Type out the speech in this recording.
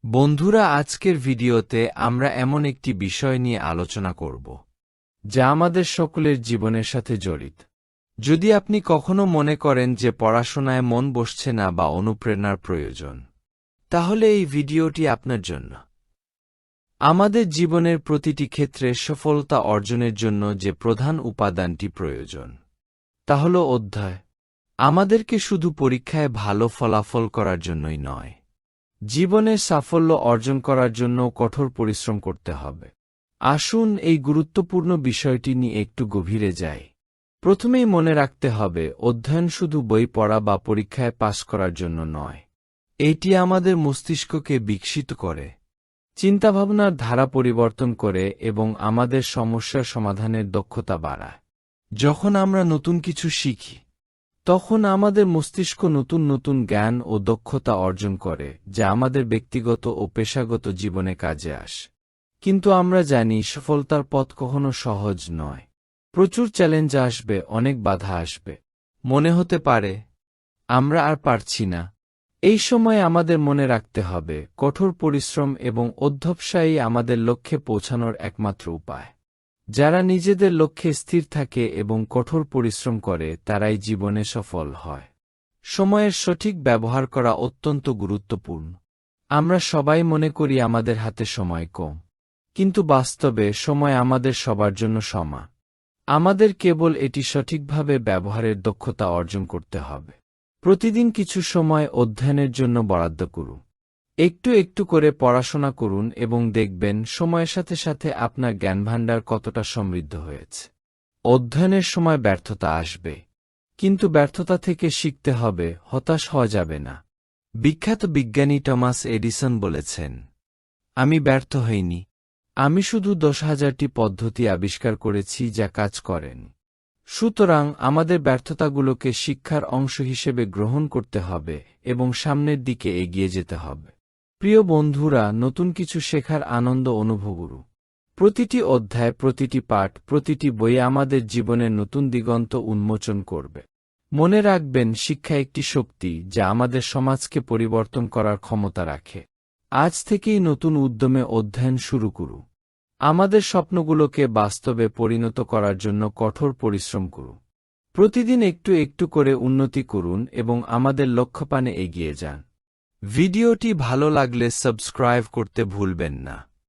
বন্ধুরা, আজকের ভিডিওতে আমরা এমন একটি বিষয় নিয়ে আলোচনা করব যা আমাদের সকলের জীবনের সাথে জড়িত। যদি আপনি কখনো মনে করেন যে পড়াশোনায় মন বসছে না বা অনুপ্রেরণার প্রয়োজন, তাহলে এই ভিডিওটি আপনার জন্য। আমাদের জীবনের প্রতিটি ক্ষেত্রে সফলতা অর্জনের জন্য যে প্রধান উপাদানটি প্রয়োজন তা হল অধ্যয়। আমাদেরকে শুধু পরীক্ষায় ভালো ফলাফল করার জন্যই নয়, জীবনের সাফল্য অর্জন করার জন্য কঠোর পরিশ্রম করতে হবে। আসুন এই গুরুত্বপূর্ণ বিষয়টি নিয়ে একটু গভীরে যাই। প্রথমেই মনে রাখতে হবে, অধ্যয়ন শুধু বই পড়া বা পরীক্ষায় পাস করার জন্য নয়। এটি আমাদের মস্তিষ্ককে বিকশিত করে, চিন্তাভাবনার ধারা পরিবর্তন করে এবং আমাদের সমস্যার সমাধানের দক্ষতা বাড়ায়। যখন আমরা নতুন কিছু শিখি, তখন আমাদের মস্তিষ্ক নতুন নতুন জ্ঞান ও দক্ষতা অর্জন করে, যা আমাদের ব্যক্তিগত ও পেশাগত জীবনে কাজে আসে। কিন্তু আমরা জানি, সফলতার পথ কখনো সহজ নয়। প্রচুর চ্যালেঞ্জ আসবে, অনেক বাধা আসবে। মনে হতে পারে আমরা আর পারছি না। এই সময় আমাদের মনে রাখতে হবে, কঠোর পরিশ্রম এবং অধ্যবসায়ই আমাদের লক্ষ্যে পৌঁছানোর একমাত্র উপায়। যারা নিজেদের লক্ষ্যে স্থির থাকে এবং কঠোর পরিশ্রম করে, তারাই জীবনে সফল হয়। সময়ের সঠিক ব্যবহার করা অত্যন্ত গুরুত্বপূর্ণ। আমরা সবাই মনে করি আমাদের হাতে সময় কম, কিন্তু বাস্তবে সময় আমাদের সবার জন্য সমান। আমাদের কেবল এটি সঠিকভাবে ব্যবহারের দক্ষতা অর্জন করতে হবে। প্রতিদিন কিছু সময় অধ্যয়নের জন্য বরাদ্দ করুন। একটু একটু করে পড়াশোনা করুন এবং দেখবেন সময়ের সাথে সাথে আপনার জ্ঞানভাণ্ডার কতটা সমৃদ্ধ হয়েছে। অধ্যয়নের সময় ব্যর্থতা আসবে, কিন্তু ব্যর্থতা থেকে শিখতে হবে, হতাশ হওয়া যাবে না। বিখ্যাত বিজ্ঞানী টমাস এডিসন বলেছেন, আমি ব্যর্থ হইনি, আমি শুধু 10,000টি পদ্ধতি আবিষ্কার করেছি যা কাজ করেন। সুতরাং আমাদের ব্যর্থতাগুলোকে শিক্ষার অংশ হিসেবে গ্রহণ করতে হবে এবং সামনের দিকে এগিয়ে যেতে হবে। প্রিয় বন্ধুরা, নতুন কিছু শেখার আনন্দ অনুভব করুন। প্রতিটি অধ্যায়, প্রতিটি পাঠ, প্রতিটি বই আমাদের জীবনের নতুন দিগন্ত উন্মোচন করবে। মনে রাখবেন, শিক্ষা একটি শক্তি যা আমাদের সমাজকে পরিবর্তন করার ক্ষমতা রাখে। আজ থেকেই নতুন উদ্যমে অধ্যয়ন শুরু করুন। আমাদের স্বপ্নগুলোকে বাস্তবে পরিণত করার জন্য কঠোর পরিশ্রম করুন। প্রতিদিন একটু একটু করে উন্নতি করুন এবং আমাদের লক্ষ্যপানে এগিয়ে যান। ভিডিওটি ভালো লাগলে সাবস্ক্রাইব করতে ভুলবেন না।